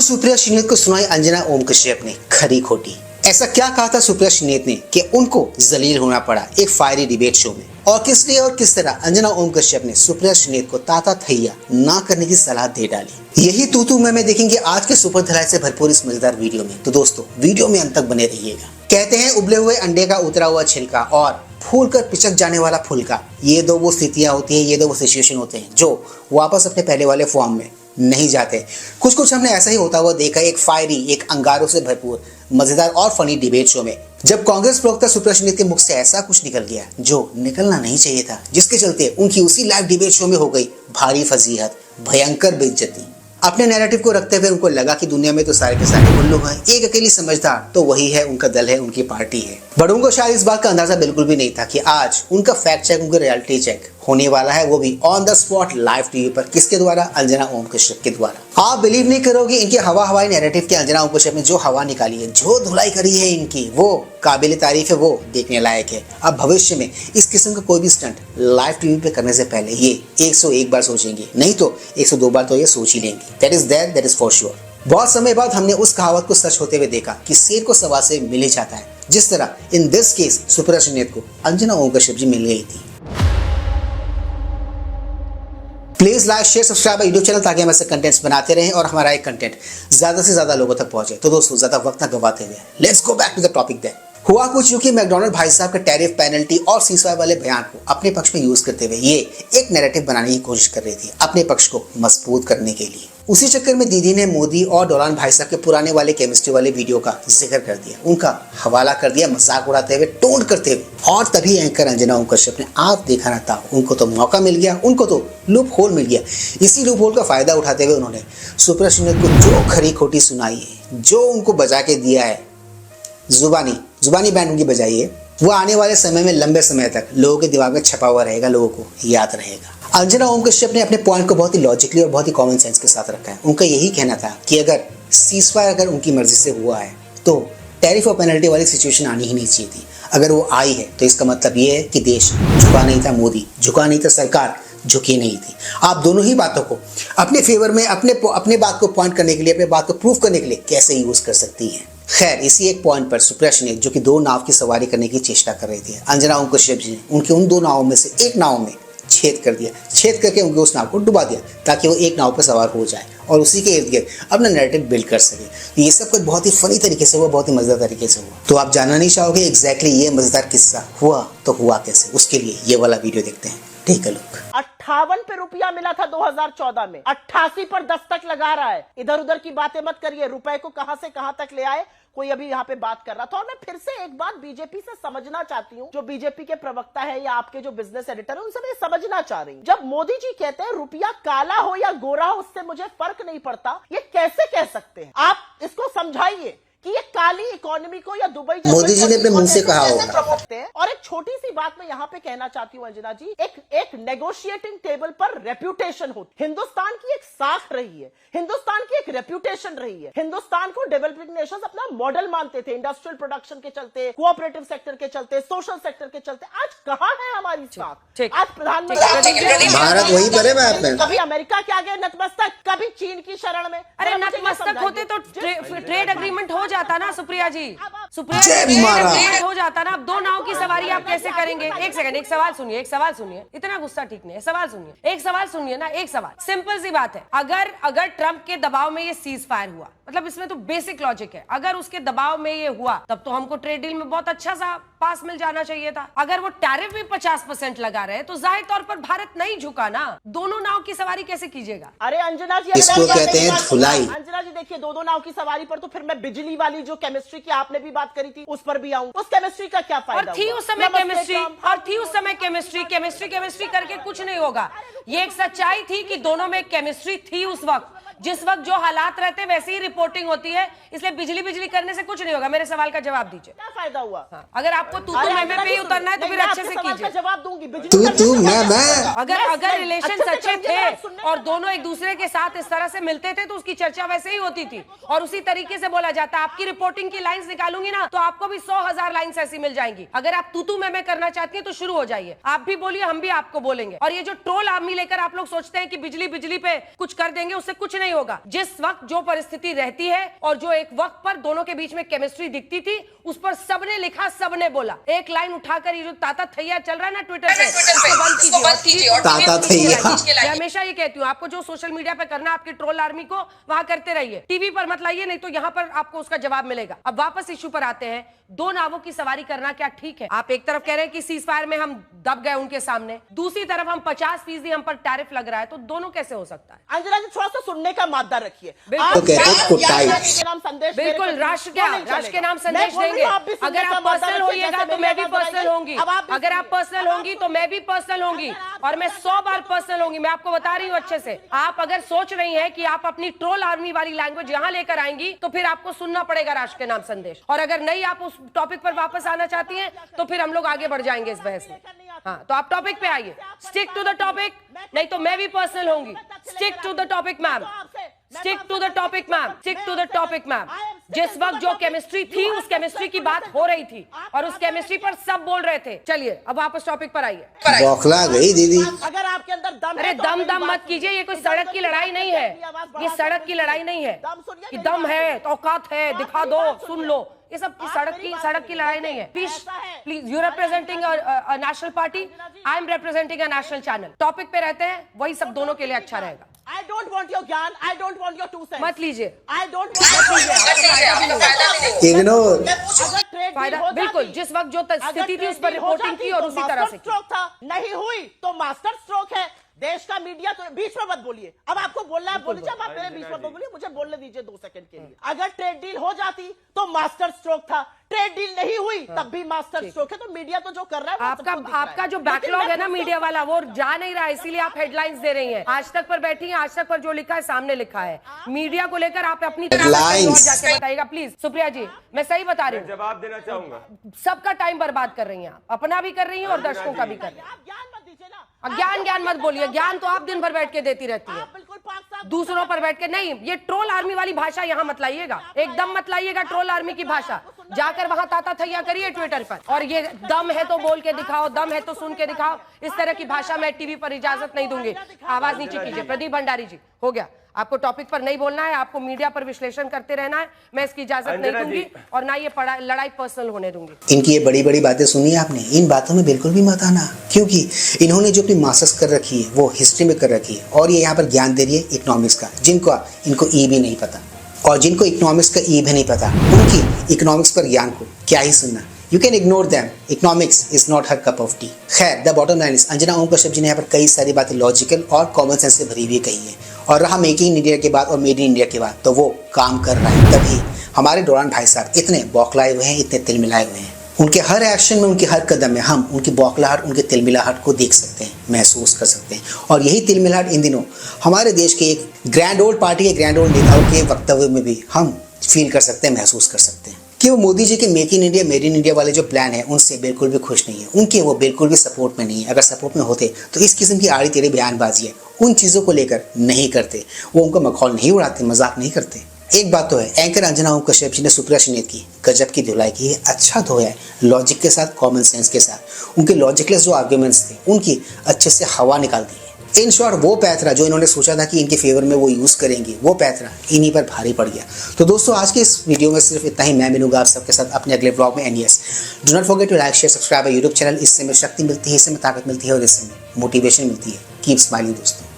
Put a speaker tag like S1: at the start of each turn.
S1: सुप्रिया श्रीनेत को सुनाई अंजना ओम कश्यप ने खरी खोटी। ऐसा क्या कहा था सुप्रिया श्रीनेत ने कि उनको जलील होना पड़ा एक फायरी डिबेट शो में, और किस लिए और किस तरह अंजना ओम कश्यप ने सुप्रिया श्रीनेत को ताता थैया ना करने की सलाह दे डाली। यही तू मैं देखेंगे आज के सुपर धलाई से भरपूर इस मजेदार वीडियो में। तो दोस्तों वीडियो में अंत तक बने रहिएगा। कहते हैं उबले हुए अंडे का उतरा हुआ छिलका और फूल कर पिचक जाने वाला फुलका, ये दो वो स्थितियां होती है, ये दो वो सिचुएशन होते हैं जो वापस अपने पहले वाले फॉर्म में नहीं जाते। कुछ हमने ऐसा ही होता हुआ देखा एक फायरी, एक अंगारों से भरपूर मजेदार और फनी डिबेट शो में, जब कांग्रेस प्रवक्ता सुप्रिया श्रीनेत के मुख से ऐसा कुछ निकल गया जो निकलना नहीं चाहिए था, जिसके चलते उनकी उसी लाइव डिबेट शो में हो गई भारी फजीहत, भयंकर बेइज्जती। अपने नैरेटिव को रखते हुए उनको लगा कि दुनिया में तो सारे के सारे उल्लू हैं, एक अकेली समझदार तो वही है, उनका दल है, उनकी पार्टी है। बट उनको शायद इस बात का अंदाजा बिल्कुल भी नहीं था कि आज उनका फैक्ट चेक, उनका रियलिटी चेक होने वाला है, वो भी on the spot live TV पर। किसके द्वारा? अंजना ओम कश्यप के द्वारा। आप बिलीव नहीं करोगे इनके हवाई नैरेटिव के अंजना ओम कश्यप ने जो हवा निकाली है, जो धुलाई करी है इनकी, वो काबिल तारीफ है, वो देखने लायक है। अब भविष्य में इस किस्म का कोई भी स्टंट लाइव टीवी पे करने से पहले ये 101 बार सोचेंगे, नहीं तो 102 बार तो ये सोच ही लेंगे। That is for sure. बहुत समय बाद हमने उस कहावत को सच होते हुए देखा कि शेर को सवा से मिल ही जाता है, जिस तरह in this case Supriya Shrinate को अंजना ओम कश्यप जी मिल गई थी। Please like share subscribe YouTube channel ताकि हम ऐसे कंटेंट्स बनाते रहें और हमारा एक कंटेंट ज्यादा से ज्यादा लोगों तक पहुंचे। तो दोस्तों ज्यादा वक्त ना गवाते हुए let's go back to the topic. Then हुआ कुछ यूं कि मैकडॉनल्ड भाई साहब के टैरिफ पेनल्टी और सीजफायर वाले बयान को अपने पक्ष में यूज करते हुए ये एक नैरेटिव बनाने की कोशिश कर रही थी अपने पक्ष को मजबूत करने के लिए। उसी चक्कर में दीदी ने मोदी और डोलान भाई साहब के पुराने वाले केमिस्ट्री वाले वीडियो का जिक्र कर दिया, उनका हवाला कर दिया, मजाक उड़ाते हुए, टोन करते हुए। और तभी एंकर अंजना ओम कश्यप ने आप देखा ना था, उनको तो मौका मिल गया, उनको तो लूप होल मिल गया। इसी लूप होल का फायदा उठाते हुए उन्होंने सुप्रिया श्रीनेत को जो खरी खोटी सुनाई है, जो उनको बजा के दिया है, जुबानी बैंड उनकी बजाई है, वो आने वाले समय में लंबे समय तक लोगों के दिमाग में छपा हुआ रहेगा, लोगों को याद रहेगा। अंजना ओम कश्यप ने अपने पॉइंट को बहुत ही लॉजिकली और बहुत ही कॉमन सेंस के साथ रखा है। उनका यही कहना था कि अगर सीजफायर अगर उनकी मर्जी से हुआ है तो टैरिफ और पेनल्टी वाली सिचुएशन आनी ही नहीं चाहिए थी। अगर वो आई है तो इसका मतलब ये है कि देश झुका नहीं था, मोदी झुका नहीं था, सरकार झुकी नहीं थी। आप दोनों ही बातों को अपने फेवर में, अपने बात को पॉइंट करने के लिए, अपने बात को प्रूफ करने के लिए कैसे यूज कर सकती हैं। खैर, इसी एक पॉइंट पर सुप्रिया श्रीनेत जो कि दो नाव की सवारी करने की चेष्टा कर रही थी, अंजना ओम कश्यप जी ने उनके उन दो नावों में से एक नाव में छेद कर दिया, छेद करके उनके उस नाव को डुबा दिया ताकि वो एक नाव पर सवार हो जाए और उसी के इर्द गिर्द अपना नैरेटिव बिल्ड कर सके। तो ये सब कुछ बहुत ही फनी तरीके से हुआ, बहुत ही मजेदार तरीके से हुआ। तो आप जानना नहीं चाहोगे एग्जैक्टली ये मजेदार किस्सा हुआ तो हुआ कैसे? उसके लिए ये वाला वीडियो देखते हैं। ठीक है लोग,
S2: 58 पे रुपया मिला था 2014 में, 88 पर दस्तक लगा रहा है। इधर उधर की बातें मत करिए, रुपए को कहां से कहां तक ले आए कोई अभी यहाँ पे बात कर रहा था। और मैं फिर से एक बात बीजेपी से समझना चाहती हूँ, जो बीजेपी के प्रवक्ता है या आपके जो बिजनेस एडिटर है, उनसे मैं समझना चाह रही हूँ। जब मोदी जी कहते हैं रुपया काला हो या गोरा हो उससे मुझे फर्क नहीं पड़ता, ये कैसे कह सकते हैं? आप इसको समझाइए कि ये काली इकोनॉमी को या दुबई
S1: मोदी जी ने अपने मुंह से कहा होगा।
S2: और एक छोटी सी बात मैं यहाँ पे कहना चाहती हूँ अंजना जी, एक नेगोशिएटिंग टेबल पर रेप्यूटेशन होती, हिंदुस्तान की एक साख रही है, हिंदुस्तान की एक रेप्यूटेशन रही है। हिंदुस्तान को डेवलपिंग नेशंस अपना मॉडल मानते थे, इंडस्ट्रियल प्रोडक्शन के चलते, कोऑपरेटिव सेक्टर के चलते, सोशल सेक्टर के चलते। आज कहाँ है हमारी साख? आज प्रधानमंत्री
S1: भारत वही पर है,
S2: कभी अमेरिका के आगे नतमस्तक, कभी चीन की शरण में।
S3: अरे नतमस्तक होते तो ट्रेड एग्रीमेंट हो जाता ना सुप्रिया जी, हो जाता ना। अब दो नाव की सवारी आप कैसे करेंगे? एक सेकंड, एक सवाल सुनिए, इतना गुस्सा ठीक नहीं है। सवाल सुनिए ना, एक सवाल, सिंपल सी बात है। अगर ट्रंप के दबाव में ये सीज फायर हुआ, मतलब इसमें तो बेसिक लॉजिक है, अगर उसके दबाव में ये हुआ तब तो हमको ट्रेड डील में बहुत अच्छा सा पास मिल जाना चाहिए था। अगर वो टैरिफ भी 50% लगा रहे तो जाहिर तौर पर भारत नहीं झुका ना। दोनों नाव की सवारी कैसे कीजिएगा?
S2: अरे अंजना जी,
S1: इसको कहते हैं धुलाई।
S2: अंजना जी देखिए, दो नाव की सवारी पर तो फिर मैं बिजली वाली जो केमिस्ट्री की आपने भी बात करी थी उस पर भी आऊं। उस केमिस्ट्री का क्या फायदा?
S3: और थी उस समय केमिस्ट्री करके कुछ नहीं होगा। ये एक सच्चाई थी कि दोनों में केमिस्ट्री थी उस वक्त, जिस वक्त जो हालात रहते वैसे ही रिपोर्टिंग होती है, इसलिए बिजली करने से कुछ नहीं होगा। मेरे सवाल का जवाब दीजिए,
S2: क्या फायदा हुआ?
S3: हाँ, अगर आपको तू मैं पे ही उतरना है तो फिर अच्छे से कीजिए।
S2: जवाब दूंगी,
S1: तू मैं
S3: अगर रिलेशन अच्छे थे और दोनों एक दूसरे के साथ इस तरह से मिलते थे तो उसकी चर्चा वैसे ही होती थी और उसी तरीके से बोला जाता। आपकी रिपोर्टिंग की लाइंस निकालूंगी ना तो आपको भी 100,000 लाइंस ऐसी मिल जाएंगी। अगर आप तू मैं करना चाहती है तो शुरू हो जाइए, आप भी बोलिए, हम भी आपको बोलेंगे। और ये जो ट्रोल आर्मी लेकर आप लोग सोचते हैं कि बिजली पे कुछ कर देंगे, उससे कुछ नहीं नहीं होगा। जिस वक्त जो परिस्थिति रहती है और जो एक वक्त पर दोनों के बीच में केमिस्ट्री दिखती थी, उस पर सबने लिखा, सबने बोला। एक लाइन उठाकर ये जो ताता थैया चल रहा है ना ट्विटर पे, उसको बंद कीजिए।
S1: ताता थैया।
S3: मैं हमेशा ये कहती हूँ, आपको जो सोशल मीडिया पे करना आपकी ट्रोल आर्मी को वहां करते रहिए, टीवी पर मत लाइए, नहीं तो यहाँ पर आपको उसका जवाब मिलेगा। अब वापस इश्यू पर आते हैं, दो नावों की सवारी करना क्या ठीक है? आप एक तरफ कह रहे हैं कि सीज फायर में हम दब गए उनके सामने, दूसरी तरफ हम 50% हम पर टैरिफ लग रहा है, तो दोनों कैसे हो सकता है?
S2: अंजना जी थोड़ा सा सुनने का मादा रखिए।
S3: बिल्कुल, राष्ट्र के नाम संदेश देंगे। अगर आप पर्सनल होइएगा तो मैं भी पर्सनल होंगी, अगर आप पर्सनल होंगी तो मैं भी पर्सनल होंगी, और मैं 100 बार पर्सनल होंगी। मैं आपको बता रही हूँ अच्छे से। आप अगर सोच रही हैं कि आप अपनी ट्रोल आर्मी वाली लैंग्वेज यहाँ लेकर आएंगी, तो फिर आपको सुनना पड़ेगा राष्ट्र के नाम संदेश, और अगर नहीं आप उस टॉपिक पर वापस आना चाहती हैं तो फिर हम लोग आगे बढ़ जाएंगे इस बहस में। हाँ, तो आप टॉपिक पे आइए, स्टिक टू द टॉपिक, नहीं तो मैं भी पर्सनल होंगी। Stick to the topic ma'am, stick to the topic ma'am, stick to the topic ma'am. जिस वक्त जो केमिस्ट्री थी, उस केमिस्ट्री की बात हो रही थी और उस केमिस्ट्री पर सब बोल रहे थे। चलिए अब वापस टॉपिक पर आइए।
S1: बौखला गई दीदी।
S2: अगर आपके अंदर दम
S3: अरे दम मत कीजिए, ये कोई सड़क की लड़ाई नहीं है, ये सड़क की लड़ाई नहीं है कि दम है, औकात है, दिखा दो, सुन लो। ये सब सड़क की लड़ाई नहीं है। Please, you representing a national party, I am representing a national channel. Topic पे रहते हैं, वही सब दोनों के लिए अच्छा रहेगा।
S2: I don't want your ज्ञान, I don't want your 2 cents.
S3: मत लीजिए,
S2: I don't want
S1: इग्नोर।
S3: फायदा बिल्कुल। जिस वक्त जो स्थिति थी उस पर रिपोर्टिंग की और उसी तरह से
S2: स्ट्रोक था, नहीं हुई तो मास्टर स्ट्रोक है। देश का मीडिया तो बीच में मत बोलिए। अब आपको बोलना है बोलिए, अब आप मेरे बीच में बोलिए, मुझे बोलने दीजिए 2 सेकंड के लिए। अगर ट्रेड डील हो जाती तो मास्टर स्ट्रोक था, ट्रेड डील नहीं हुई तब भी मास्टर स्ट्रोक है। तो मीडिया तो जो कर रहा है
S3: आपका जो बैकलॉग है ना मीडिया वाला, वो जा नहीं रहा है, इसीलिए आप हेडलाइंस दे रही हैं। आज तक पर बैठी हैं, आज तक पर जो लिखा है सामने लिखा है। मीडिया को लेकर आप अपनी
S1: हेडलाइंस
S3: जाके बताइएगा प्लीज। सुप्रिया जी, मैं सही बता रही हूँ,
S4: जवाब देना चाहूंगा।
S3: सबका टाइम बर्बाद कर रही हैं आप, अपना भी कर रही हैं और दर्शकों का भी कर रही हैं।
S2: ज्ञान मत दीजिए ना,
S3: ज्ञान मत बोलिए, ज्ञान तो आप दिन भर बैठ के देती रहती है,
S2: बिल्कुल पाक साहब
S3: दूसरों पर बैठ के नहीं। ये ट्रोल आर्मी वाली भाषा यहाँ मत लाइएगा, एकदम मत लाइएगा ट्रोल आर्मी की भाषा। जाकर वहां ताता थैया करिए ट्विटर पर, और ये दम है तो बोल के दिखाओ, दम है तो सुन के दिखाओ, इस तरह की भाषा मैं टीवी पर इजाजत नहीं दूंगी। आवाज नीचे कीजिए। प्रदीप भंडारी जी, हो गया, आपको टॉपिक पर नहीं बोलना है, आपको मीडिया पर विश्लेषण करते रहना है, मैं इसकी इजाजत नहीं दूंगी और ना ये लड़ाई पर्सनल होने दूंगी।
S1: इनकी ये बड़ी बड़ी बातें सुनी आपने, इन बातों में बिल्कुल भी मत आना, क्योंकि इन्होंने जो अपनी मास्टर्स कर रखी है वो हिस्ट्री में कर रखी है, और ये यहाँ पर ज्ञान दे रही है इकोनॉमिक्स का, इनको ई भी नहीं पता, और जिनको इकोनॉमिक्स का ई भी नहीं पता, उनकी इकोनॉमिक्स पर ज्ञान को क्या ही सुनना। You can ignore them. Economics is not her cup of tea. खैर, the bottom line is, Anjana Om Kashyap ji ने यहाँ पर कई सारी बातें लॉजिकल और कॉमन सेंस से भरी हुई कही है, और रहा मेक इन इंडिया के बाद और मेड इन इंडिया के बाद, तो वो काम कर रहा है। तभी हमारे डोरान भाई साहब इतने बौखलाए हुए हैं, इतने तिलमिलाए हुए हैं। उनके हर एक्शन में, उनके हर कदम में हम उनकी बौखलाहट, उनके तिलमिलाहट को देख सकते हैं, महसूस कर सकते हैं। और यही तिलमिलाहट इन दिनों हमारे देश के एक ग्रैंड ओल्ड पार्टी के ग्रैंड ओल्ड नेताओं के वक्तव्य में भी हम फील कर सकते हैं, महसूस कर सकते हैं कि वो मोदी जी के make in India made in India वाले जो प्लान है उनसे बिल्कुल भी खुश नहीं है, उनके वो बिल्कुल भी सपोर्ट में नहीं है। अगर सपोर्ट में होते तो इस किस्म की आड़ी टेढ़ी बयानबाजी है उन चीज़ों को लेकर नहीं करते, वो उनका मखौल नहीं उड़ाते, मजाक नहीं करते। एक बात तो है, एंकर अंजना ओम कश्यप जी ने सुप्रिया श्रीनेत की गजब की धुलाई की है, अच्छा धोया है, लॉजिक के साथ, कॉमन सेंस के साथ। उनके लॉजिकलेस जो आर्ग्यूमेंट्स थे उनकी अच्छे से हवा निकाल दी है। इन शॉर्ट, वो पैतरा जो इन्होंने सोचा था कि इनके फेवर में वो यूज़ करेंगे, वो पैतरा इन्हीं पर भारी पड़ गया। तो दोस्तों, आज के इस वीडियो में सिर्फ इतना ही। मैं मिलूंगा आप सबके साथ अपने अगले ब्लॉग में। एनईएस, do not forget to like, share, subscribe YouTube channel. इससे हमें शक्ति मिलती है, इससे हमें ताकत मिलती है और इससे हमें मोटिवेशन मिलती है। कीप स्माइलिंग दोस्तों।